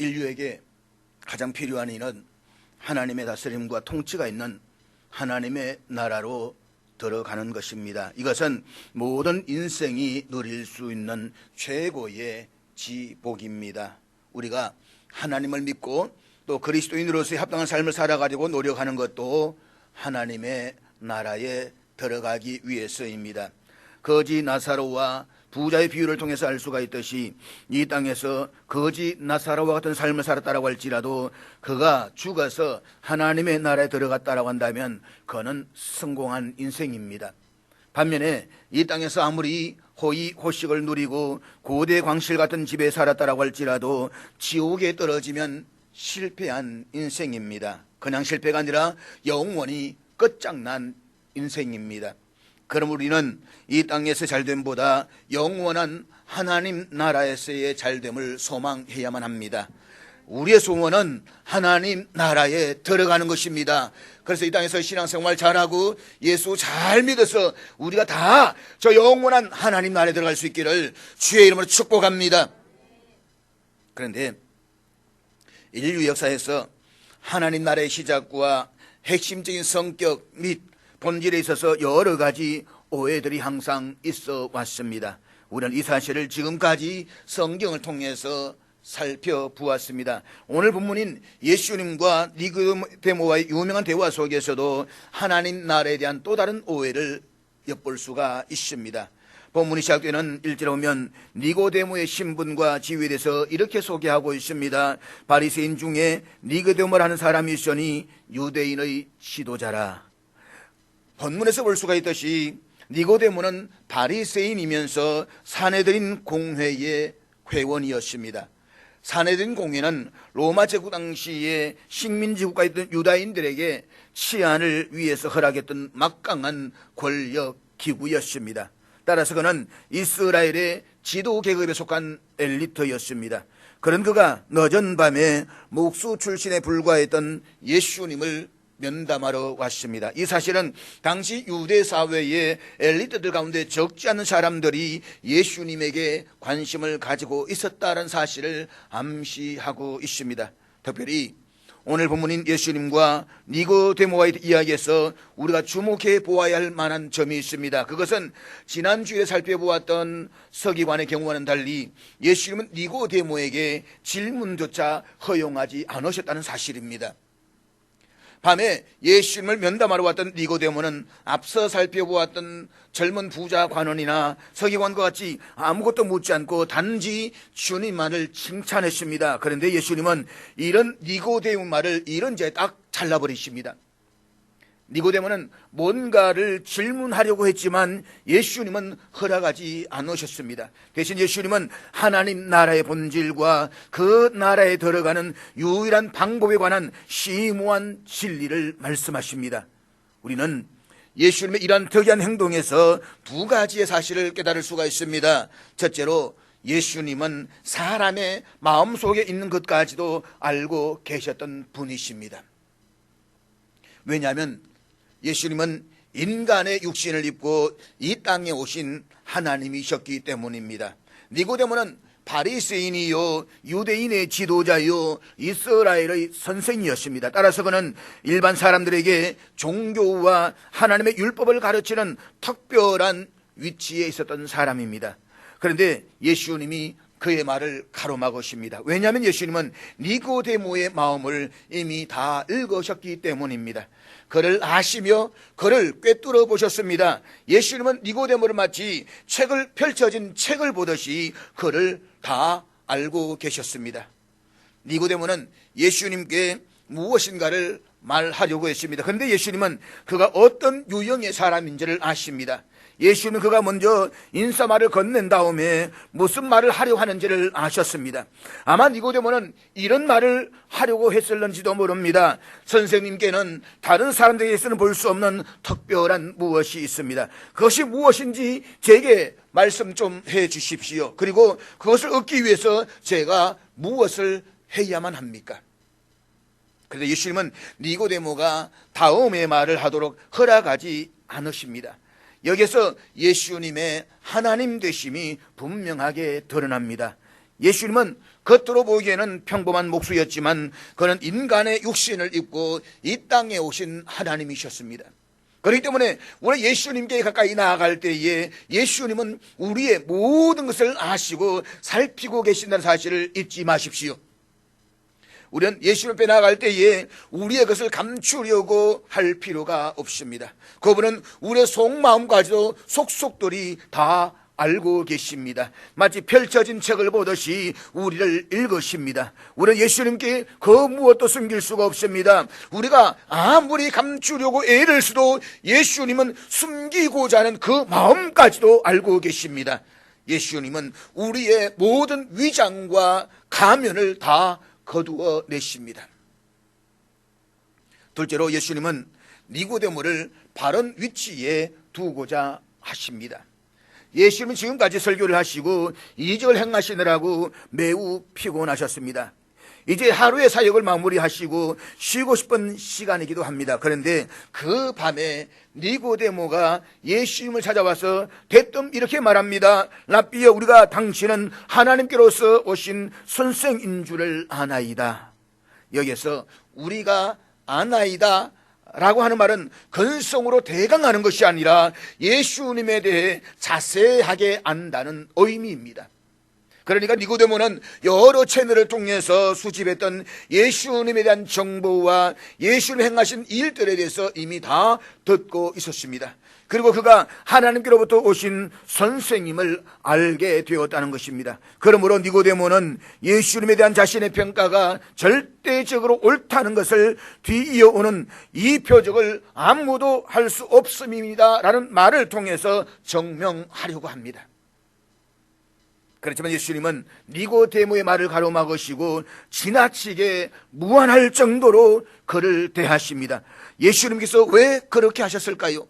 인류에게 가장 필요한 이는 하나님의 다스림과 통치가 있는 하나님의 나라로 들어가는 것입니다. 이것은 모든 인생이 누릴 수 있는 최고의 지복입니다. 우리가 하나님을 믿고 또 그리스도인으로서의 합당한 삶을 살아가려고 노력하는 것도 하나님의 나라에 들어가기 위해서입니다. 거지 나사로와 부자의 비유를 통해서 알 수가 있듯이 이 땅에서 거지 나사로와 같은 삶을 살았다라고 할지라도 그가 죽어서 하나님의 나라에 들어갔다라고 한다면 그는 성공한 인생입니다. 반면에 이 땅에서 아무리 호의호식을 누리고 고대 광실 같은 집에 살았다라고 할지라도 지옥에 떨어지면 실패한 인생입니다. 그냥 실패가 아니라 영원히 끝장난 인생입니다. 그럼 우리는 이 땅에서 잘됨보다 영원한 하나님 나라에서의 잘됨을 소망해야만 합니다. 우리의 소원은 하나님 나라에 들어가는 것입니다. 그래서 이 땅에서 신앙생활 잘하고 예수 잘 믿어서 우리가 다 저 영원한 하나님 나라에 들어갈 수 있기를 주의 이름으로 축복합니다. 그런데 인류 역사에서 하나님 나라의 시작과 핵심적인 성격 및 본질에 있어서 여러 가지 오해들이 항상 있어 왔습니다. 우리는 이 사실을 지금까지 성경을 통해서 살펴보았습니다. 오늘 본문인 예수님과 니고데모와의 유명한 대화 속에서도 하나님 나라에 대한 또 다른 오해를 엿볼 수가 있습니다. 본문이 시작되는 1절에 보면 니고데모의 신분과 지위에 대해서 이렇게 소개하고 있습니다. 바리새인 중에 니고데모라는 사람이 있으니 유대인의 지도자라. 본문에서 볼 수가 있듯이 니고데모는 바리새인이면서 사내들인 공회의 회원이었습니다. 사내들인 공회는 로마 제국 당시에 식민지 국가였던 유다인들에게 치안을 위해서 허락했던 막강한 권력 기구였습니다. 따라서 그는 이스라엘의 지도 계급에 속한 엘리트였습니다. 그런 그가 늦은 밤에 목수 출신에 불과했던 예수님을 면담하러 왔습니다. 이 사실은 당시 유대 사회의 엘리트들 가운데 적지 않은 사람들이 예수님에게 관심을 가지고 있었다는 사실을 암시하고 있습니다. 특별히 오늘 본문인 예수님과 니고데모와의 이야기에서 우리가 주목해 보아야 할 만한 점이 있습니다. 그것은 지난주에 살펴보았던 서기관의 경우와는 달리 예수님은 니고데모에게 질문조차 허용하지 않으셨다는 사실입니다. 밤에 예수님을 면담하러 왔던 니고데모는 앞서 살펴보았던 젊은 부자 관원이나 서기관과 같이 아무것도 묻지 않고 단지 주님만을 칭찬했습니다. 그런데 예수님은 이런 니고데모 말을 이런 자에 딱 잘라버리십니다. 니고데모는 뭔가를 질문하려고 했지만 예수님은 허락하지 않으셨습니다. 대신 예수님은 하나님 나라의 본질과 그 나라에 들어가는 유일한 방법에 관한 심오한 진리를 말씀하십니다. 우리는 예수님의 이러한 특이한 행동에서 두 가지의 사실을 깨달을 수가 있습니다. 첫째로 예수님은 사람의 마음속에 있는 것까지도 알고 계셨던 분이십니다. 왜냐하면 예수님은 인간의 육신을 입고 이 땅에 오신 하나님이셨기 때문입니다. 니고데모는 바리새인이요 유대인의 지도자요 이스라엘의 선생이었습니다. 따라서 그는 일반 사람들에게 종교와 하나님의 율법을 가르치는 특별한 위치에 있었던 사람입니다. 그런데 예수님이 그의 말을 가로막으십니다. 왜냐하면 예수님은 니고데모의 마음을 이미 다 읽으셨기 때문입니다. 그를 아시며 그를 꿰뚫어 보셨습니다. 예수님은 니고데모를 마치 책을 펼쳐진 책을 보듯이 그를 다 알고 계셨습니다. 니고데모는 예수님께 무엇인가를 말하려고 했습니다. 그런데 예수님은 그가 어떤 유형의 사람인지를 아십니다. 예수님은 그가 먼저 인사말을 건넨 다음에 무슨 말을 하려고 하는지를 아셨습니다. 아마 니고데모는 이런 말을 하려고 했을는지도 모릅니다. 선생님께는 다른 사람들에게서는 볼 수 없는 특별한 무엇이 있습니다. 그것이 무엇인지 제게 말씀 좀 해 주십시오. 그리고 그것을 얻기 위해서 제가 무엇을 해야만 합니까? 그런데 예수님은 니고데모가 다음의 말을 하도록 허락하지 않으십니다. 여기서 예수님의 하나님 되심이 분명하게 드러납니다. 예수님은 겉으로 보기에는 평범한 목수였지만 그는 인간의 육신을 입고 이 땅에 오신 하나님이셨습니다. 그렇기 때문에 우리 예수님께 가까이 나아갈 때에 예수님은 우리의 모든 것을 아시고 살피고 계신다는 사실을 잊지 마십시오. 우리는 예수님 앞에 나아갈 때에 우리의 것을 감추려고 할 필요가 없습니다. 그분은 우리의 속마음까지도 속속들이 다 알고 계십니다. 마치 펼쳐진 책을 보듯이 우리를 읽으십니다. 우리는 예수님께 그 무엇도 숨길 수가 없습니다. 우리가 아무리 감추려고 애를 써도 예수님은 숨기고자 하는 그 마음까지도 알고 계십니다. 예수님은 우리의 모든 위장과 가면을 다 거두어 내십니다. 둘째로 예수님은 니고데모를 바른 위치에 두고자 하십니다. 예수님은 지금까지 설교를 하시고 이적을 행하시느라고 매우 피곤하셨습니다. 이제 하루의 사역을 마무리하시고 쉬고 싶은 시간이기도 합니다. 그런데 그 밤에 니고데모가 예수님을 찾아와서 대뜸 이렇게 말합니다. 랍비여, 우리가 당신은 하나님께로서 오신 선생인 줄을 아나이다. 여기에서 우리가 아나이다 라고 하는 말은 근성으로 대강하는 것이 아니라 예수님에 대해 자세하게 안다는 의미입니다. 그러니까 니고데모는 여러 채널을 통해서 수집했던 예수님에 대한 정보와 예수님 행하신 일들에 대해서 이미 다 듣고 있었습니다. 그리고 그가 하나님께로부터 오신 선생님을 알게 되었다는 것입니다. 그러므로 니고데모는 예수님에 대한 자신의 평가가 절대적으로 옳다는 것을 뒤이어오는 이 표적을 아무도 할 수 없음입니다 라는 말을 통해서 증명하려고 합니다. 그렇지만 예수님은 니고데모의 말을 가로막으시고 지나치게 무한할 정도로 그를 대하십니다. 예수님께서 왜 그렇게 하셨을까요?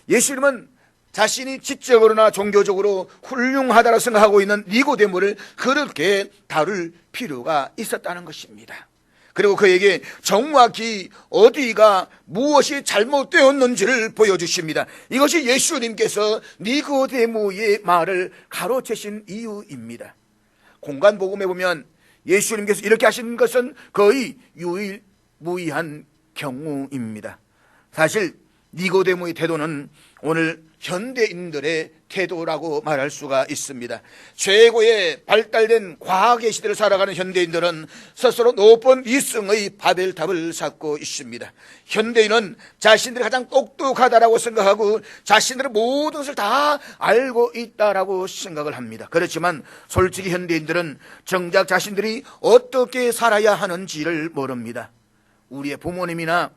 예수님은 자신이 지적으로나 종교적으로 훌륭하다고 생각하고 있는 니고데모를 그렇게 다룰 필요가 있었다는 것입니다. 그리고 그에게 정확히 어디가 무엇이 잘못되었는지를 보여주십니다. 이것이 예수님께서 니고데모의 말을 가로채신 이유입니다. 공간복음에 보면 예수님께서 이렇게 하신 것은 거의 유일무이한 경우입니다. 사실 니고데모의 태도는 오늘 현대인들의 태도라고 말할 수가 있습니다. 최고의 발달된 과학의 시대를 살아가는 현대인들은 스스로 높은 이성의 바벨탑을 쌓고 있습니다. 현대인은 자신들이 가장 똑똑하다라고 생각하고 자신들의 모든 것을 다 알고 있다라고 생각을 합니다. 그렇지만 솔직히 현대인들은 정작 자신들이 어떻게 살아야 하는지를 모릅니다. 우리의 부모님이나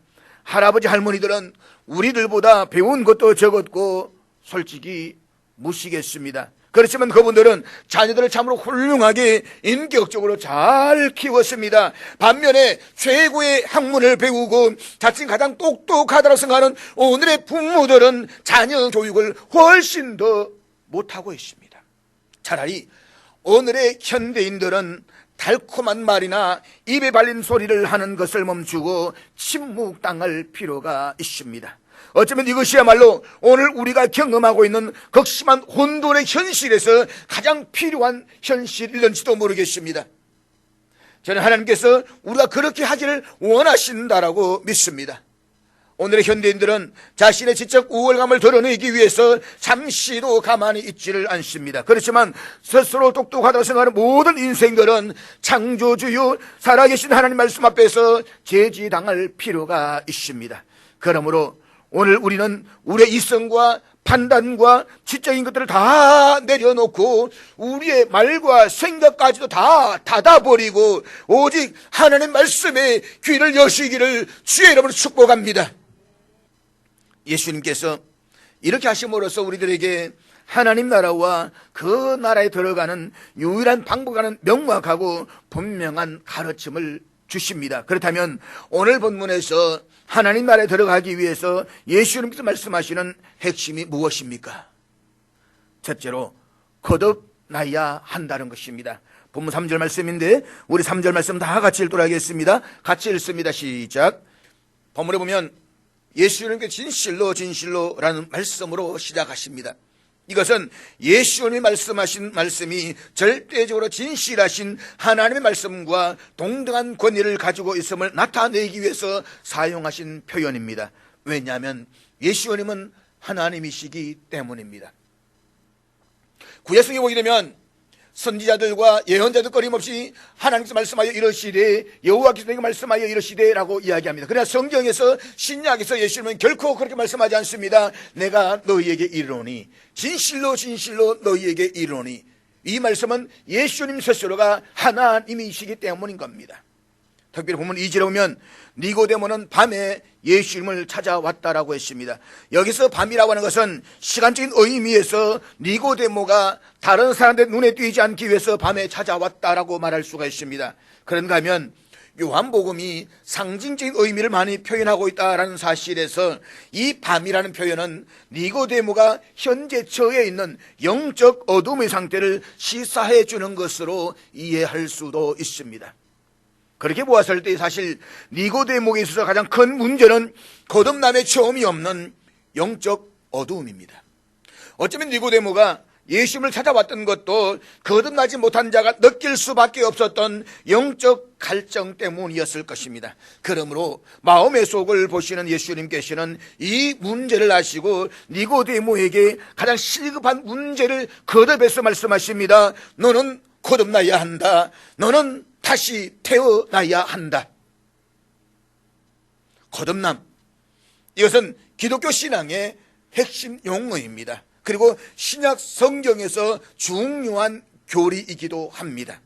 할아버지 할머니들은 우리들보다 배운 것도 적었고 솔직히 무시겠습니다. 그렇지만 그분들은 자녀들을 참으로 훌륭하게 인격적으로 잘 키웠습니다. 반면에 최고의 학문을 배우고 자신이 가장 똑똑하다고 생각하는 오늘의 부모들은 자녀 교육을 훨씬 더 못하고 있습니다. 차라리 오늘의 현대인들은 달콤한 말이나 입에 발린 소리를 하는 것을 멈추고 침묵당할 필요가 있습니다. 어쩌면 이것이야말로 오늘 우리가 경험하고 있는 극심한 혼돈의 현실에서 가장 필요한 현실일는지도 모르겠습니다. 저는 하나님께서 우리가 그렇게 하기를 원하신다라고 믿습니다. 오늘의 현대인들은 자신의 지적 우월감을 드러내기 위해서 잠시도 가만히 있지를 않습니다. 그렇지만 스스로 똑똑하다고 생각하는 모든 인생들은 창조주요 살아계신 하나님 말씀 앞에서 제지당할 필요가 있습니다. 그러므로 오늘 우리는 우리의 이성과 판단과 지적인 것들을 다 내려놓고 우리의 말과 생각까지도 다 닫아버리고 오직 하나님 말씀에 귀를 여시기를 주의 이름으로 축복합니다. 예수님께서 이렇게 하심으로써 우리들에게 하나님 나라와 그 나라에 들어가는 유일한 방법과는 명확하고 분명한 가르침을 주십니다. 그렇다면 오늘 본문에서 하나님 나라에 들어가기 위해서 예수님께서 말씀하시는 핵심이 무엇입니까? 첫째로 거듭나야 한다는 것입니다. 본문 3절 말씀인데 우리 3절 말씀 다 같이 읽도록 하겠습니다. 같이 읽습니다. 시작. 본문에 보면 예수님께서 진실로 진실로라는 말씀으로 시작하십니다. 이것은 예수님이 말씀하신 말씀이 절대적으로 진실하신 하나님의 말씀과 동등한 권위를 가지고 있음을 나타내기 위해서 사용하신 표현입니다. 왜냐하면 예수님은 하나님이시기 때문입니다. 구약성경에 보게 되면 선지자들과 예언자들 끊임없이 하나님께서 말씀하여 이러시되 여호와께서 내게 말씀하여 이러시되 라고 이야기합니다. 그러나 성경에서 신약에서 예수님은 결코 그렇게 말씀하지 않습니다. 내가 너희에게 이르노니 진실로 진실로 너희에게 이르노니, 이 말씀은 예수님 스스로가 하나님이시기 때문인 겁니다. 특별히 보면 2절에 보면 니고데모는 밤에 예수님을 찾아왔다라고 했습니다. 여기서 밤이라고 하는 것은 시간적인 의미에서 니고데모가 다른 사람들 눈에 띄지 않기 위해서 밤에 찾아왔다라고 말할 수가 있습니다. 그런가 하면 요한복음이 상징적인 의미를 많이 표현하고 있다는 사실에서 이 밤이라는 표현은 니고데모가 현재 처해 있는 영적 어둠의 상태를 시사해 주는 것으로 이해할 수도 있습니다. 그렇게 보았을 때 사실 니고데모에 있어서 가장 큰 문제는 거듭남의 처음이 없는 영적 어두움입니다. 어쩌면 니고데모가 예수님을 찾아왔던 것도 거듭나지 못한 자가 느낄 수밖에 없었던 영적 갈증 때문이었을 것입니다. 그러므로 마음의 속을 보시는 예수님께서는 이 문제를 아시고 니고데모에게 가장 시급한 문제를 거듭해서 말씀하십니다. 너는 거듭나야 한다. 너는 다시 태어나야 한다. 거듭남, 이것은 기독교 신앙의 핵심 용어입니다. 그리고 신약 성경에서 중요한 교리이기도 합니다.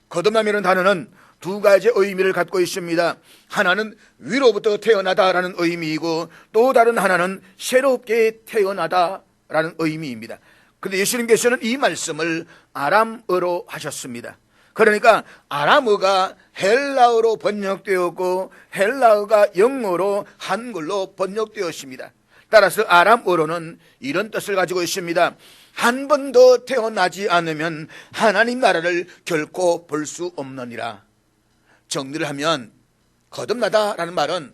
거듭남이라는 단어는 두 가지의 의미를 갖고 있습니다. 하나는 위로부터 태어나다라는 의미이고 또 다른 하나는 새롭게 태어나다라는 의미입니다. 그런데 예수님께서는 이 말씀을 아람어로 하셨습니다. 그러니까 아람어가 헬라어로 번역되었고 헬라어가 영어로 한글로 번역되었습니다. 따라서 아람어로는 이런 뜻을 가지고 있습니다. 한 번 더 태어나지 않으면 하나님 나라를 결코 볼 수 없느니라. 정리를 하면 거듭나다라는 말은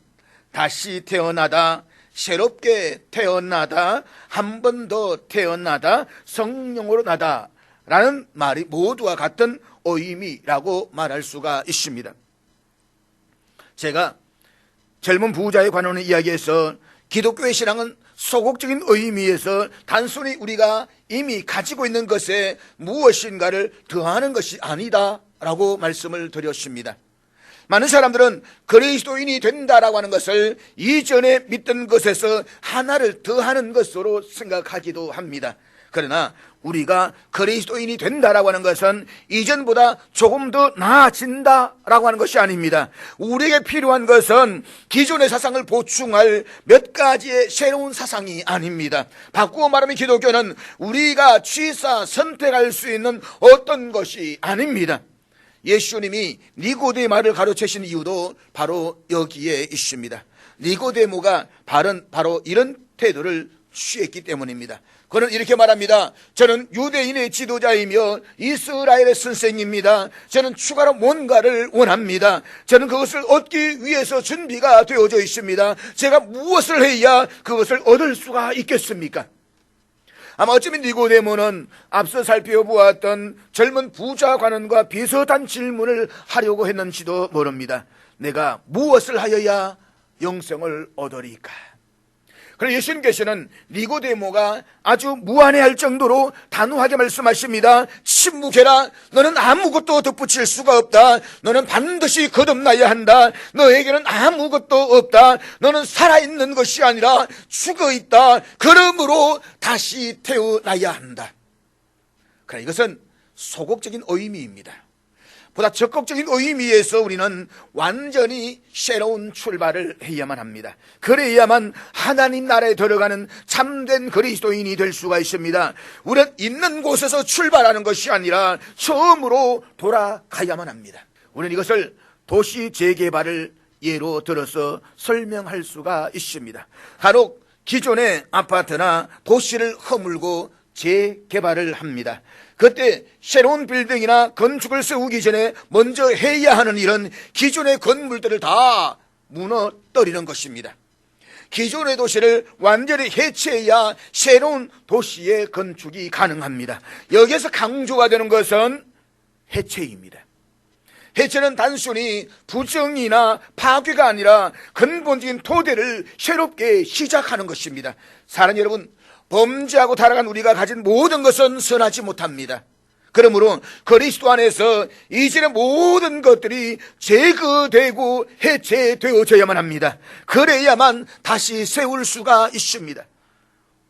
다시 태어나다, 새롭게 태어나다, 한 번 더 태어나다, 성령으로 나다 라는 말이 모두와 같은 의미라고 말할 수가 있습니다. 제가 젊은 부자에 관한 이야기에서 기독교의 신앙은 소극적인 의미에서 단순히 우리가 이미 가지고 있는 것에 무엇인가를 더하는 것이 아니다 라고 말씀을 드렸습니다. 많은 사람들은 그리스도인이 된다라고 하는 것을 이전에 믿던 것에서 하나를 더하는 것으로 생각하기도 합니다. 그러나 우리가 그리스도인이 된다라고 하는 것은 이전보다 조금 더 나아진다라고 하는 것이 아닙니다. 우리에게 필요한 것은 기존의 사상을 보충할 몇 가지의 새로운 사상이 아닙니다. 바꾸어 말하면 기독교는 우리가 취사 선택할 수 있는 어떤 것이 아닙니다. 예수님이 니고데모를 가르치신 이유도 바로 여기에 있습니다. 니고데모가 바로 이런 태도를 취했기 때문입니다. 그는 이렇게 말합니다. 저는 유대인의 지도자이며 이스라엘의 선생입니다. 저는 추가로 뭔가를 원합니다. 저는 그것을 얻기 위해서 준비가 되어져 있습니다. 제가 무엇을 해야 그것을 얻을 수가 있겠습니까? 아마 어쩌면 니고데모는 앞서 살펴보았던 젊은 부자 관원과 비슷한 질문을 하려고 했는지도 모릅니다. 내가 무엇을 하여야 영생을 얻으리까? 그런데 예수님께서는 니고데모가 아주 무안해할 정도로 단호하게 말씀하십니다. 침묵해라. 너는 아무것도 덧붙일 수가 없다. 너는 반드시 거듭나야 한다. 너에게는 아무것도 없다. 너는 살아있는 것이 아니라 죽어있다. 그러므로 다시 태어나야 한다. 그러나 이것은 소극적인 의미입니다. 보다 적극적인 의미에서 우리는 완전히 새로운 출발을 해야만 합니다. 그래야만 하나님 나라에 들어가는 참된 그리스도인이 될 수가 있습니다. 우리는 있는 곳에서 출발하는 것이 아니라 처음으로 돌아가야만 합니다. 우리는 이것을 도시 재개발을 예로 들어서 설명할 수가 있습니다. 간혹 기존의 아파트나 도시를 허물고 재개발을 합니다. 그때 새로운 빌딩이나 건축을 세우기 전에 먼저 해야 하는 일은 기존의 건물들을 다 무너뜨리는 것입니다. 기존의 도시를 완전히 해체해야 새로운 도시의 건축이 가능합니다. 여기에서 강조가 되는 것은 해체입니다. 해체는 단순히 부정이나 파괴가 아니라 근본적인 토대를 새롭게 시작하는 것입니다. 사랑하는 여러분, 범죄하고 타락한 우리가 가진 모든 것은 선하지 못합니다. 그러므로 그리스도 안에서 이전의 모든 것들이 제거되고 해체되어져야만 합니다. 그래야만 다시 세울 수가 있습니다.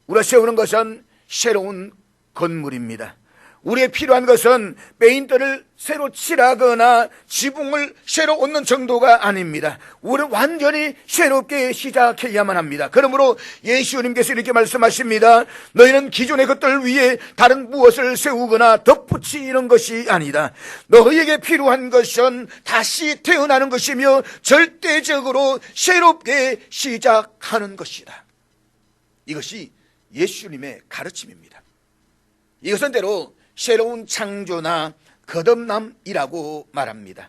우리가 세우는 것은 새로운 건물입니다. 우리의 필요한 것은 페인트를 새로 칠하거나 지붕을 새로 얹는 정도가 아닙니다. 우리는 완전히 새롭게 시작해야만 합니다. 그러므로 예수님께서 이렇게 말씀하십니다. 너희는 기존의 것들 위에 다른 무엇을 세우거나 덧붙이는 것이 아니다. 너희에게 필요한 것은 다시 태어나는 것이며 절대적으로 새롭게 시작하는 것이다. 이것이 예수님의 가르침입니다. 이것은 때로 새로운 창조나 거듭남이라고 말합니다.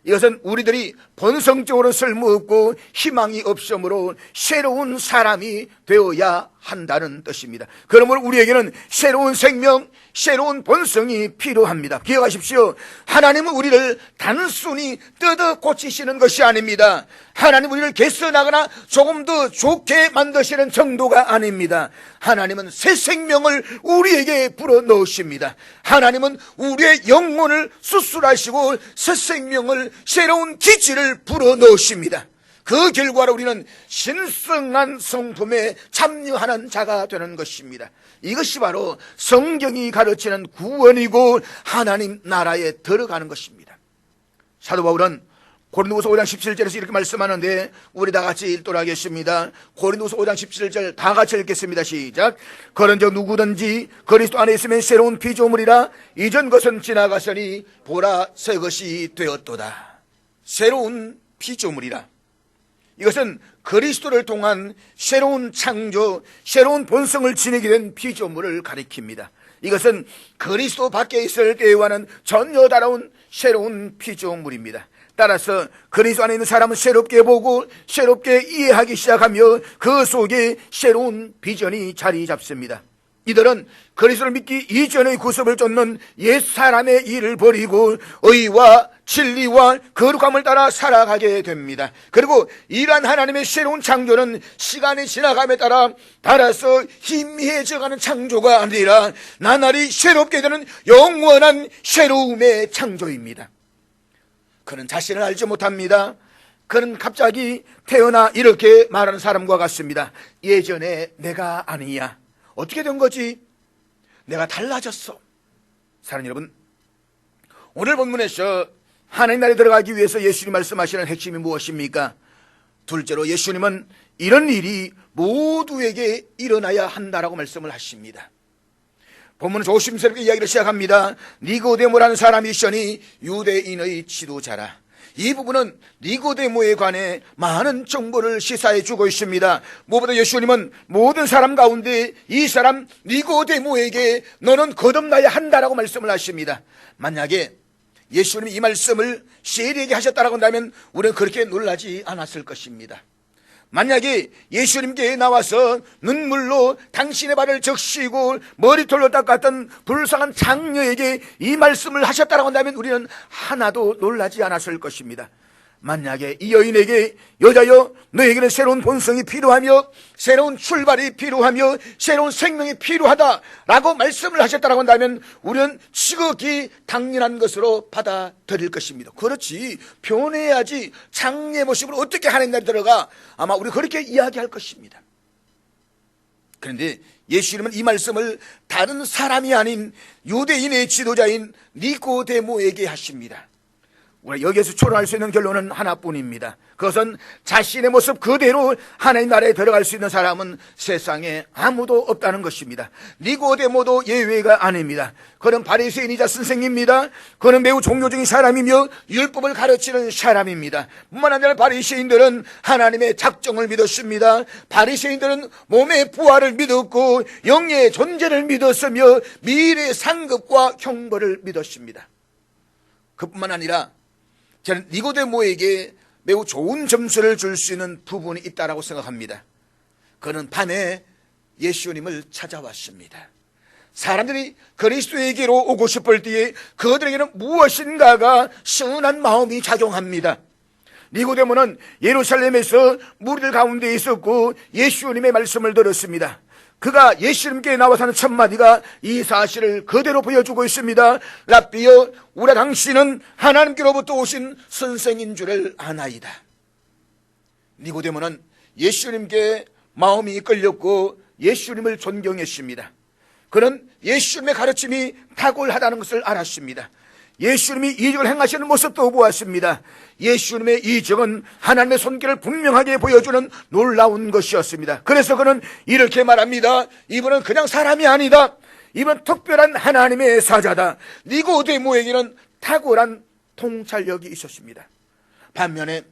이것은 우리들이 본성적으로 쓸모없고 희망이 없으므로 새로운 사람이 되어야 한다는 뜻입니다. 그러므로 우리에게는 새로운 생명, 새로운 본성이 필요합니다. 기억하십시오. 하나님은 우리를 단순히 뜯어 고치시는 것이 아닙니다. 하나님은 우리를 개선하거나 조금 더 좋게 만드시는 정도가 아닙니다. 하나님은 새 생명을 우리에게 불어넣으십니다. 하나님은 우리의 영혼을 수술하시고 새 생명을, 새로운 기질을 불어넣으십니다. 그 결과로 우리는 신성한 성품에 참여하는 자가 되는 것입니다. 이것이 바로 성경이 가르치는 구원이고 하나님 나라에 들어가는 것입니다. 사도 바울은 고린도후서 5장 17절에서 이렇게 말씀하는데 우리 다 같이 읽도록 하겠습니다. 고린도후서 5장 17절 다 같이 읽겠습니다. 시작. 그런즉 누구든지 그리스도 안에 있으면 새로운 피조물이라 이전 것은 지나갔으니 보라 새 것이 되었도다. 새로운 피조물이라. 이것은 그리스도를 통한 새로운 창조, 새로운 본성을 지니게 된 피조물을 가리킵니다. 이것은 그리스도 밖에 있을 때와는 전혀 다른 새로운 피조물입니다. 따라서 그리스도 안에 있는 사람은 새롭게 보고 새롭게 이해하기 시작하며 그 속에 새로운 비전이 자리 잡습니다. 이들은 그리스도를 믿기 이전의 구습을 쫓는 옛사람의 일을 버리고 의와 진리와 거룩함을 따라 살아가게 됩니다. 그리고 이러한 하나님의 새로운 창조는 시간이 지나감에 따라 달아서 희미해져가는 창조가 아니라 나날이 새롭게 되는 영원한 새로움의 창조입니다. 그는 자신을 알지 못합니다. 그는 갑자기 태어나 이렇게 말하는 사람과 같습니다. 예전에 내가 아니야. 어떻게 된 거지? 내가 달라졌어. 사랑하는 여러분, 오늘 본문에서 하나님 나라에 들어가기 위해서 예수님 말씀하시는 핵심이 무엇입니까? 둘째로 예수님은 이런 일이 모두에게 일어나야 한다라고 말씀을 하십니다. 본문은 조심스럽게 이야기를 시작합니다. 니고데모라는 사람이 있으니 유대인의 지도자라. 이 부분은 니고데모에 관해 많은 정보를 시사해 주고 있습니다. 무엇보다 예수님은 모든 사람 가운데 이 사람 니고데모에게 너는 거듭나야 한다라고 말씀을 하십니다. 만약에 예수님이 이 말씀을 세리에게 하셨다라고 한다면 우리는 그렇게 놀라지 않았을 것입니다. 만약에 예수님께 나와서 눈물로 당신의 발을 적시고 머리털로 닦았던 불쌍한 장녀에게 이 말씀을 하셨다라고 한다면 우리는 하나도 놀라지 않았을 것입니다. 만약에 이 여인에게 여자여 너에게는 새로운 본성이 필요하며 새로운 출발이 필요하며 새로운 생명이 필요하다라고 말씀을 하셨다라고 한다면 우리는 지극히 당연한 것으로 받아들일 것입니다. 그렇지, 변해야지 장녀의 모습으로 어떻게 하나님 나라에 들어가, 아마 우리 그렇게 이야기할 것입니다. 그런데 예수님은 이 말씀을 다른 사람이 아닌 유대인의 지도자인 니고데모에게 하십니다. 우리가 여기에서 초론할 수 있는 결론은 하나뿐입니다. 그것은 자신의 모습 그대로 하나님 나라에 들어갈 수 있는 사람은 세상에 아무도 없다는 것입니다. 니고데모도 예외가 아닙니다. 그는 바리새인이자 선생입니다. 그는 매우 종교적인 사람이며 율법을 가르치는 사람입니다. 뿐만 아니라 바리새인들은 하나님의 작정을 믿었습니다. 바리새인들은 몸의 부활을 믿었고 영의 존재를 믿었으며 미래의 상급과 형벌을 믿었습니다. 그뿐만 아니라 저는 니고데모에게 매우 좋은 점수를 줄 수 있는 부분이 있다고 생각합니다. 그는 밤에 예수님을 찾아왔습니다. 사람들이 그리스도에게로 오고 싶을 때에 그들에게는 무엇인가가 선한 마음이 작용합니다. 니고데모는 예루살렘에서 무리들 가운데 있었고 예수님의 말씀을 들었습니다. 그가 예수님께 나와서 하는 첫마디가 이 사실을 그대로 보여주고 있습니다. 랍비여, 우리 당신은 하나님께로부터 오신 선생인 줄을 아나이다. 니고데모는 예수님께 마음이 이끌렸고 예수님을 존경했습니다. 그는 예수님의 가르침이 탁월하다는 것을 알았습니다. 예수님이 이적을 행하시는 모습도 보았습니다. 예수님의 이적은 하나님의 손길을 분명하게 보여주는 놀라운 것이었습니다. 그래서 그는 이렇게 말합니다. 이분은 그냥 사람이 아니다. 이분은 특별한 하나님의 사자다. 니고데모에게는 탁월한 통찰력이 있었습니다. 반면에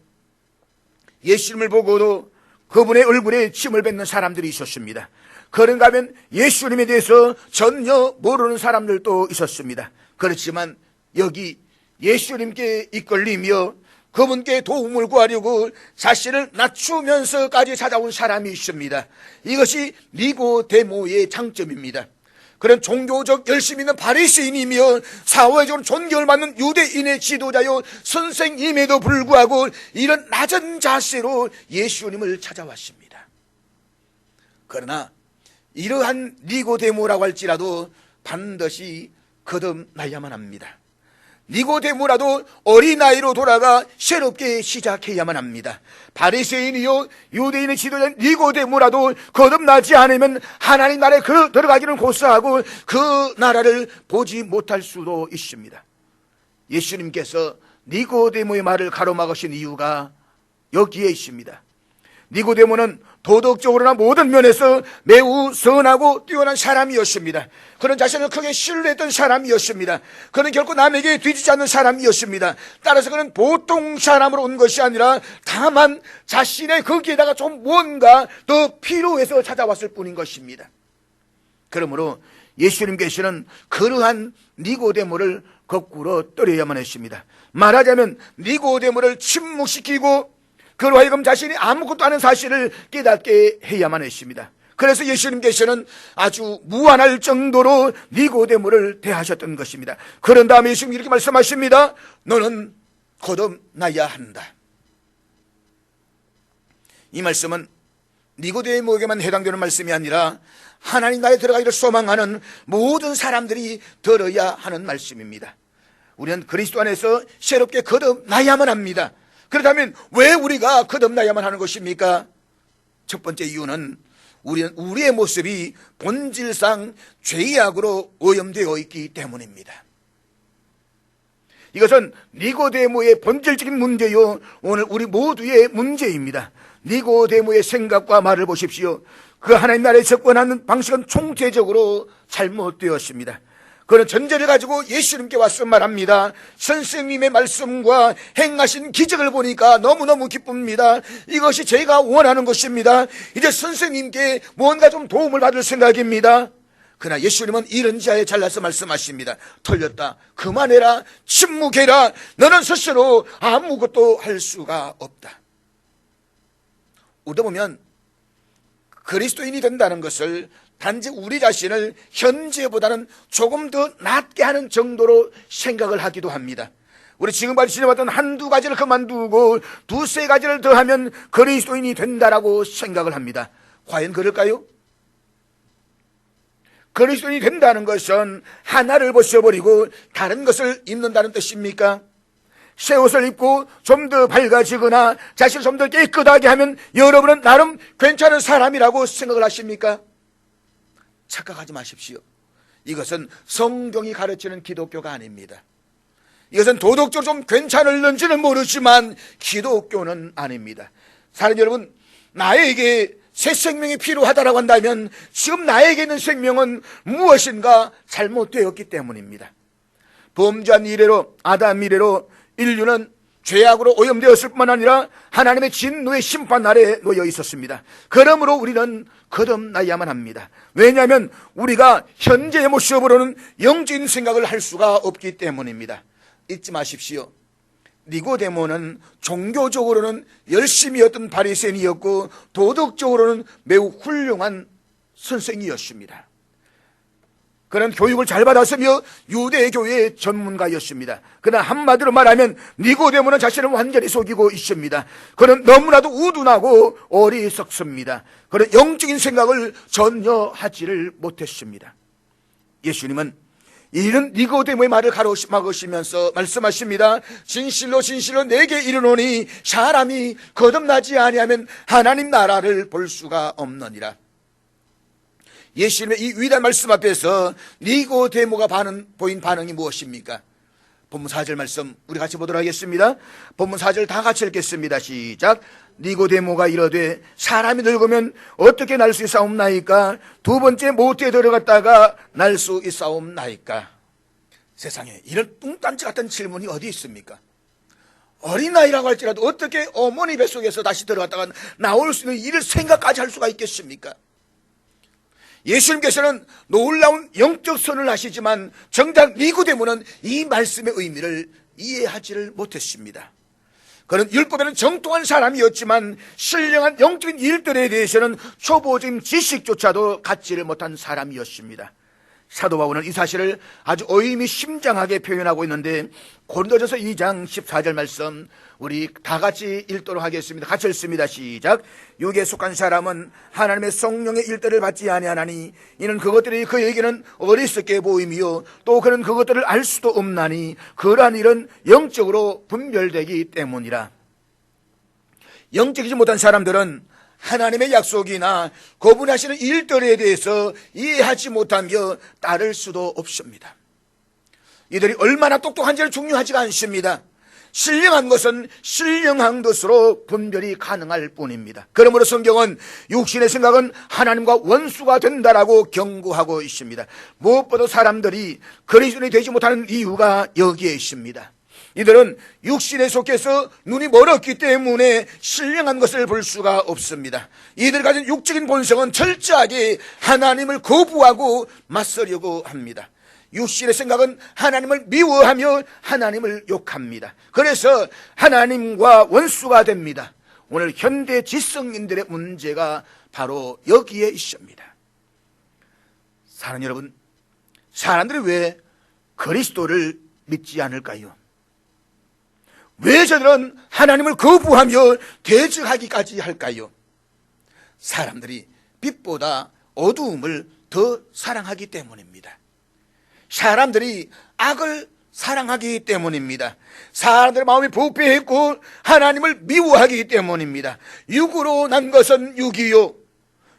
예수님을 보고도 그분의 얼굴에 침을 뱉는 사람들이 있었습니다. 그런가 하면 예수님에 대해서 전혀 모르는 사람들도 있었습니다. 그렇지만 여기 예수님께 이끌리며 그분께 도움을 구하려고 자신을 낮추면서까지 찾아온 사람이 있습니다. 이것이 니고데모의 장점입니다. 그런 종교적 열심히 있는 바리새인이며 사회적으로 존경을 받는 유대인의 지도자요 선생님에도 불구하고 이런 낮은 자세로 예수님을 찾아왔습니다. 그러나 이러한 니고데모라고 할지라도 반드시 거듭나야만 합니다. 니고데모라도 어린아이로 돌아가 새롭게 시작해야만 합니다. 바리새인이요 유대인의 지도자 니고데모라도 거듭나지 않으면 하나님 나라에 들어가기는 고사하고 그 나라를 보지 못할 수도 있습니다. 예수님께서 니고데모의 말을 가로막으신 이유가 여기에 있습니다. 니고데모는 도덕적으로나 모든 면에서 매우 선하고 뛰어난 사람이었습니다. 그는 자신을 크게 신뢰했던 사람이었습니다. 그는 결코 남에게 뒤지지 않는 사람이었습니다. 따라서 그는 보통 사람으로 온 것이 아니라 다만 자신의 거기에다가 좀 뭔가 더 필요해서 찾아왔을 뿐인 것입니다. 그러므로 예수님께서는 그러한 니고데모를 거꾸로 때려야만 했습니다. 말하자면 니고데모를 침묵시키고 그로 하여금 자신이 아무것도 아는 사실을 깨닫게 해야만 했습니다. 그래서 예수님께서는 아주 무한할 정도로 니고데모를 대하셨던 것입니다. 그런 다음에 예수님이 이렇게 말씀하십니다. 너는 거듭나야 한다. 이 말씀은 니고데모에게만 해당되는 말씀이 아니라 하나님 나라에 들어가기를 소망하는 모든 사람들이 들어야 하는 말씀입니다. 우리는 그리스도 안에서 새롭게 거듭나야만 합니다. 그렇다면 왜 우리가 거듭나야만 하는 것입니까? 첫 번째 이유는 우리의 모습이 본질상 죄악으로 오염되어 있기 때문입니다. 이것은 니고데모의 본질적인 문제요 오늘 우리 모두의 문제입니다. 니고데모의 생각과 말을 보십시오. 그 하나님 나라에 접근하는 방식은 총체적으로 잘못되었습니다. 그는 전제를 가지고 예수님께 와서 말합니다. 선생님의 말씀과 행하신 기적을 보니까 너무너무 기쁩니다. 이것이 제가 원하는 것입니다. 이제 선생님께 뭔가 좀 도움을 받을 생각입니다. 그러나 예수님은 이런 자에 잘라서 말씀하십니다. 털렸다. 그만해라. 침묵해라. 너는 스스로 아무것도 할 수가 없다. 우리가 보면 그리스도인이 된다는 것을 단지 우리 자신을 현재보다는 조금 더 낫게 하는 정도로 생각을 하기도 합니다. 우리 지금까지 지내왔던 한두 가지를 그만두고 두세 가지를 더하면 그리스도인이 된다라고 생각을 합니다. 과연 그럴까요? 그리스도인이 된다는 것은 하나를 벗어버리고 다른 것을 입는다는 뜻입니까? 새 옷을 입고 좀 더 밝아지거나 자신을 좀 더 깨끗하게 하면 여러분은 나름 괜찮은 사람이라고 생각을 하십니까? 착각하지 마십시오. 이것은 성경이 가르치는 기독교가 아닙니다. 이것은 도덕적으로 좀 괜찮을는지는 모르지만 기독교는 아닙니다. 사랑하는 여러분, 나에게 새 생명이 필요하다고 한다면 지금 나에게 있는 생명은 무엇인가 잘못되었기 때문입니다. 범죄한 이래로, 아담 이래로 인류는 죄악으로 오염되었을 뿐만 아니라 하나님의 진노의 심판 아래에 놓여 있었습니다. 그러므로 우리는 거듭나야만 합니다. 왜냐하면 우리가 현재의 모습으로는 영적인 생각을 할 수가 없기 때문입니다. 잊지 마십시오. 니고데모는 종교적으로는 열심이었던 바리새인이었고 도덕적으로는 매우 훌륭한 선생이었습니다. 그는 교육을 잘 받았으며 유대교의 전문가였습니다. 그러나 한마디로 말하면 니고데모는 자신을 완전히 속이고 있습니다. 그는 너무나도 우둔하고 어리석습니다. 그는 영적인 생각을 전혀 하지를 못했습니다. 예수님은 이런 니고데모의 말을 가로막으시면서 말씀하십니다. 진실로 진실로 내게 이르노니 사람이 거듭나지 아니하면 하나님 나라를 볼 수가 없느니라. 예수님의 이 위대한 말씀 앞에서 니고데모가 보인 반응이 무엇입니까? 본문 4절 말씀 우리 같이 보도록 하겠습니다. 본문 4절 다 같이 읽겠습니다. 시작. 니고데모가 이르되 사람이 늙으면 어떻게 날 수 있사옵나이까? 두 번째 모태에 들어갔다가 날 수 있사옵나이까? 세상에 이런 뚱딴지 같은 질문이 어디 있습니까? 어린아이라고 할지라도 어떻게 어머니 뱃속에서 다시 들어갔다가 나올 수 있는 일을 생각까지 할 수가 있겠습니까? 예수님께서는 놀라운 영적 선을 하시지만 정작 니고데모는 이 말씀의 의미를 이해하지를 못했습니다. 그는 율법에는 정통한 사람이었지만 신령한 영적인 일들에 대해서는 초보적인 지식조차도 갖지를 못한 사람이었습니다. 사도 바울은 이 사실을 아주 의미심장하게 표현하고 있는데 고린도전서 2장 14절 말씀 우리 다 같이 읽도록 하겠습니다. 같이 읽습니다. 시작. 육에 속한 사람은 하나님의 성령의 일들을 받지 아니하나니 이는 그것들이 그에게는 어리석게 보이며 또 그는 그것들을 알 수도 없나니 그러한 일은 영적으로 분별되기 때문이라. 영적이지 못한 사람들은 하나님의 약속이나 거부하시는 일들에 대해서 이해하지 못하며 따를 수도 없습니다. 이들이 얼마나 똑똑한지는 중요하지가 않습니다. 신령한 것은 신령한 것으로 분별이 가능할 뿐입니다. 그러므로 성경은 육신의 생각은 하나님과 원수가 된다라고 경고하고 있습니다. 무엇보다 사람들이 그리스도인이 되지 못하는 이유가 여기에 있습니다. 이들은 육신에 속해서 눈이 멀었기 때문에 신령한 것을 볼 수가 없습니다. 이들 가진 육적인 본성은 철저하게 하나님을 거부하고 맞서려고 합니다. 육신의 생각은 하나님을 미워하며 하나님을 욕합니다. 그래서 하나님과 원수가 됩니다. 오늘 현대 지성인들의 문제가 바로 여기에 있습니다. 사랑하는 여러분, 사람들이 왜 그리스도를 믿지 않을까요? 왜 저들은 하나님을 거부하며 대적하기까지 할까요? 사람들이 빛보다 어두움을 더 사랑하기 때문입니다. 사람들이 악을 사랑하기 때문입니다. 사람들의 마음이 부패했고 하나님을 미워하기 때문입니다. 육으로 난 것은 육이요,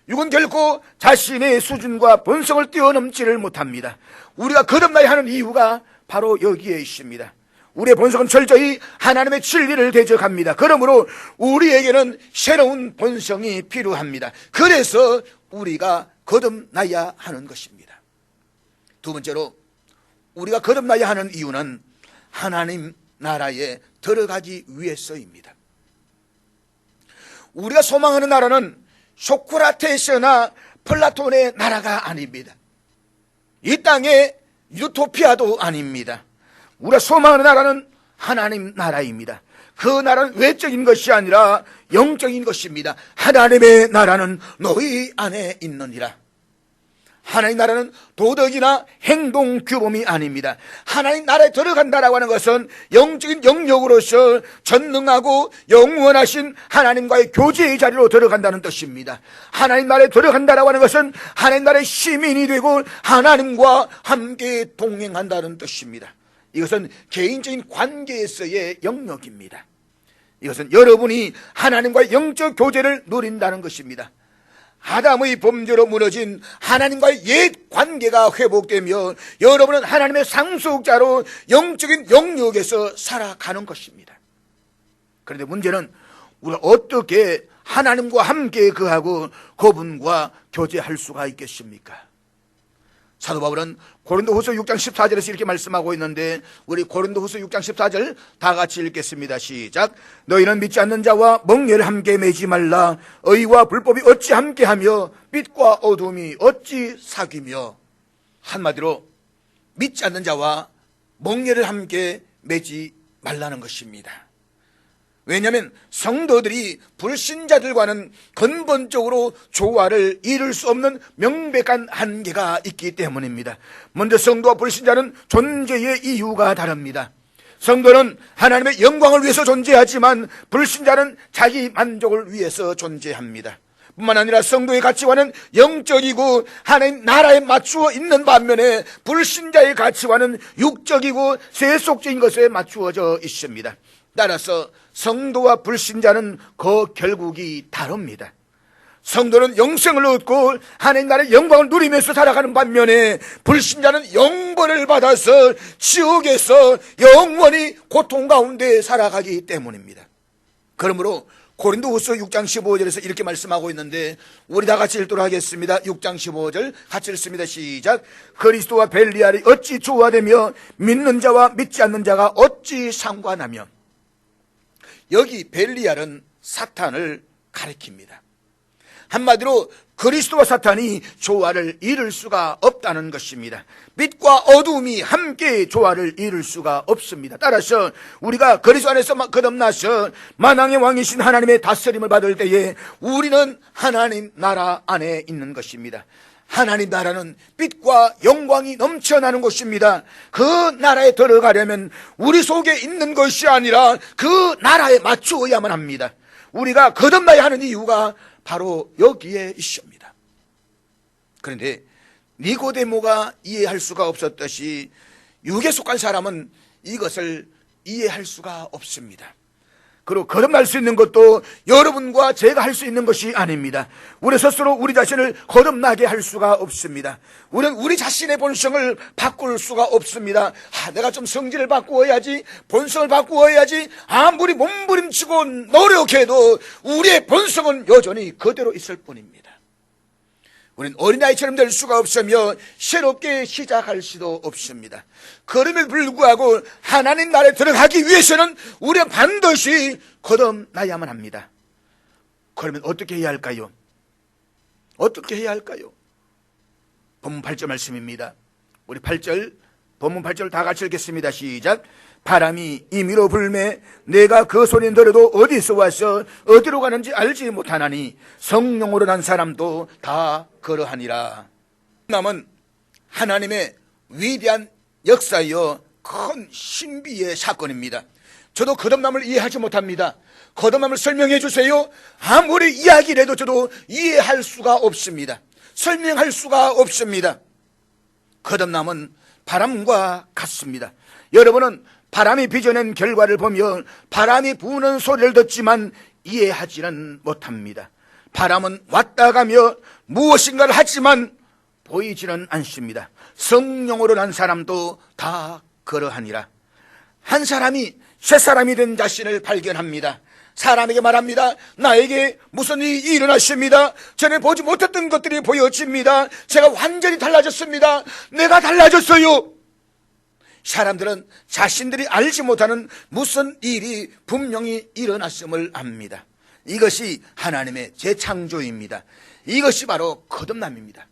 육은 결코 자신의 수준과 본성을 뛰어넘지를 못합니다. 우리가 거듭나야 하는 이유가 바로 여기에 있습니다. 우리의 본성은 철저히 하나님의 진리를 대적합니다. 그러므로 우리에게는 새로운 본성이 필요합니다. 그래서 우리가 거듭나야 하는 것입니다. 두 번째로 우리가 거듭나야 하는 이유는 하나님 나라에 들어가기 위해서입니다. 우리가 소망하는 나라는 소크라테스나 플라톤의 나라가 아닙니다. 이 땅의 유토피아도 아닙니다. 우리가 소망하는 나라는 하나님 나라입니다. 그 나라는 외적인 것이 아니라 영적인 것입니다. 하나님의 나라는 너희 안에 있느니라. 하나님 나라는 도덕이나 행동 규범이 아닙니다. 하나님 나라에 들어간다라고 하는 것은 영적인 영역으로서 전능하고 영원하신 하나님과의 교제의 자리로 들어간다는 뜻입니다. 하나님 나라에 들어간다라고 하는 것은 하나님 나라의 시민이 되고 하나님과 함께 동행한다는 뜻입니다. 이것은 개인적인 관계에서의 영역입니다. 이것은 여러분이 하나님과의 영적 교제를 누린다는 것입니다. 아담의 범죄로 무너진 하나님과의 옛 관계가 회복되며 여러분은 하나님의 상속자로 영적인 영역에서 살아가는 것입니다. 그런데 문제는 우리가 어떻게 하나님과 함께 거하고 그분과 교제할 수가 있겠습니까? 사도 바울은 고린도후서 6장 14절에서 이렇게 말씀하고 있는데 우리 고린도후서 6장 14절 다 같이 읽겠습니다. 시작. 너희는 믿지 않는 자와 멍에를 함께 매지 말라. 의와 불법이 어찌 함께하며 빛과 어둠이 어찌 사귀며. 한마디로 믿지 않는 자와 멍에를 함께 매지 말라는 것입니다. 왜냐하면 성도들이 불신자들과는 근본적으로 조화를 이룰 수 없는 명백한 한계가 있기 때문입니다. 먼저 성도와 불신자는 존재의 이유가 다릅니다. 성도는 하나님의 영광을 위해서 존재하지만 불신자는 자기 만족을 위해서 존재합니다. 뿐만 아니라 성도의 가치관은 영적이고 하나님 나라에 맞추어 있는 반면에 불신자의 가치관은 육적이고 세속적인 것에 맞추어져 있습니다. 따라서 성도와 불신자는 그 결국이 다릅니다. 성도는 영생을 얻고 하나님 나라의 영광을 누리면서 살아가는 반면에 불신자는 영벌을 받아서 지옥에서 영원히 고통 가운데 살아가기 때문입니다. 그러므로 고린도후서 6장 15절에서 이렇게 말씀하고 있는데 우리 다 같이 읽도록 하겠습니다. 6장 15절 같이 읽습니다. 시작. 그리스도와 벨리알이 어찌 조화되며 믿는 자와 믿지 않는 자가 어찌 상관하며. 여기 벨리알은 사탄을 가리킵니다. 한마디로 그리스도와 사탄이 조화를 이룰 수가 없다는 것입니다. 빛과 어두움이 함께 조화를 이룰 수가 없습니다. 따라서 우리가 그리스도 안에서 거듭나서 만왕의 왕이신 하나님의 다스림을 받을 때에 우리는 하나님 나라 안에 있는 것입니다. 하나님 나라는 빛과 영광이 넘쳐나는 곳입니다. 그 나라에 들어가려면 우리 속에 있는 것이 아니라 그 나라에 맞추어야만 합니다. 우리가 거듭나야 하는 이유가 바로 여기에 있습니다. 그런데 니고데모가 이해할 수가 없었듯이 육에 속한 사람은 이것을 이해할 수가 없습니다. 그리고 거듭날 수 있는 것도 여러분과 제가 할 수 있는 것이 아닙니다. 우리 스스로 우리 자신을 거듭나게 할 수가 없습니다. 우리는 우리 자신의 본성을 바꿀 수가 없습니다. 내가 좀 성질을 바꾸어야지, 본성을 바꾸어야지. 아무리 몸부림치고 노력해도 우리의 본성은 여전히 그대로 있을 뿐입니다. 우리는 어린아이처럼 될 수가 없으며 새롭게 시작할 수도 없습니다. 그럼에도 불구하고 하나님 나라에 들어가기 위해서는 우리는 반드시 거듭나야만 합니다. 그러면 어떻게 해야 할까요? 어떻게 해야 할까요? 본문 8절 말씀입니다. 우리 8절, 본문 8절 다 같이 읽겠습니다. 시작. 바람이 임의로 불매 내가 그 소리는 들어도 어디서 와서 어디로 가는지 알지 못하나니 성령으로 난 사람도 다 그러하니라. 남은 하나님의 위대한 역사여 큰 신비의 사건입니다. 저도 거듭남을 이해하지 못합니다. 거듭남을 설명해 주세요. 아무리 이야기를 해도 저도 이해할 수가 없습니다. 설명할 수가 없습니다. 거듭남은 바람과 같습니다. 여러분은 바람이 빚어낸 결과를 보면 바람이 부는 소리를 듣지만 이해하지는 못합니다. 바람은 왔다 가며 무엇인가를 하지만 보이지는 않습니다. 성령으로 난 사람도 다 그러하니라. 한 사람이 새 사람이 된 자신을 발견합니다. 사람에게 말합니다. 나에게 무슨 일이 일어났습니다. 전에 보지 못했던 것들이 보여집니다. 제가 완전히 달라졌습니다. 내가 달라졌어요. 사람들은 자신들이 알지 못하는 무슨 일이 분명히 일어났음을 압니다. 이것이 하나님의 재창조입니다. 이것이 바로 거듭남입니다.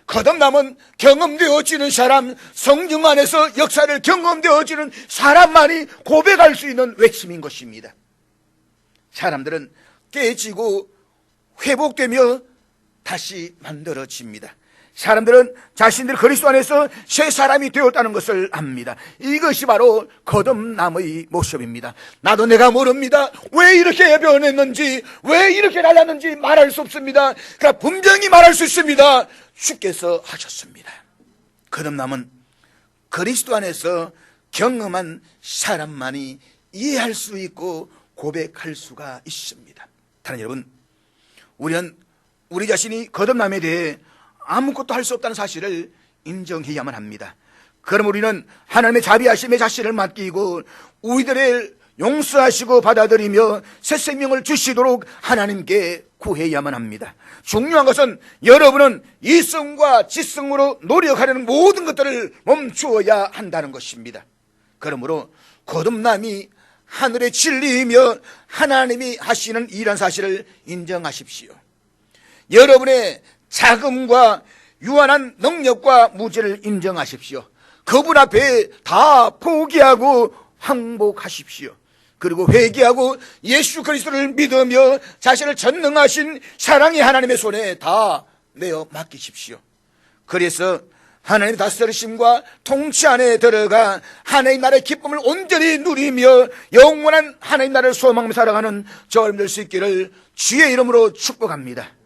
거듭남은 경험되어지는 사람, 성령 안에서 역사를 경험되어지는 사람만이 고백할 수 있는 외침인 것입니다. 사람들은 깨지고 회복되며 다시 만들어집니다. 사람들은 자신들이 그리스도 안에서 새 사람이 되었다는 것을 압니다. 이것이 바로 거듭남의 모습입니다. 나도 내가 모릅니다. 왜 이렇게 변했는지, 왜 이렇게 달랐는지 말할 수 없습니다. 그러나 분명히 말할 수 있습니다. 주께서 하셨습니다. 거듭남은 그리스도 안에서 경험한 사람만이 이해할 수 있고 고백할 수가 있습니다. 다른 여러분, 우리는 우리 자신이 거듭남에 대해 아무것도 할 수 없다는 사실을 인정해야만 합니다. 그럼 우리는 하나님의 자비하심의 자신을 맡기고 우리들을 용서하시고 받아들이며 새 생명을 주시도록 하나님께 구해야만 합니다. 중요한 것은 여러분은 이성과 지성으로 노력하려는 모든 것들을 멈추어야 한다는 것입니다. 그러므로 거듭남이 하늘의 진리이며 하나님이 하시는 일한 사실을 인정하십시오. 여러분의 자금과 유한한 능력과 무지를 인정하십시오. 그분 앞에 다 포기하고 항복하십시오. 그리고 회개하고 예수 그리스도를 믿으며 자신을 전능하신 사랑의 하나님의 손에 다 내어 맡기십시오. 그래서 하나님의 다스리심과 통치 안에 들어가 하나님 나라의 기쁨을 온전히 누리며 영원한 하나님 나라를 소망하며 살아가는 저를 될 수 있기를 주의 이름으로 축복합니다.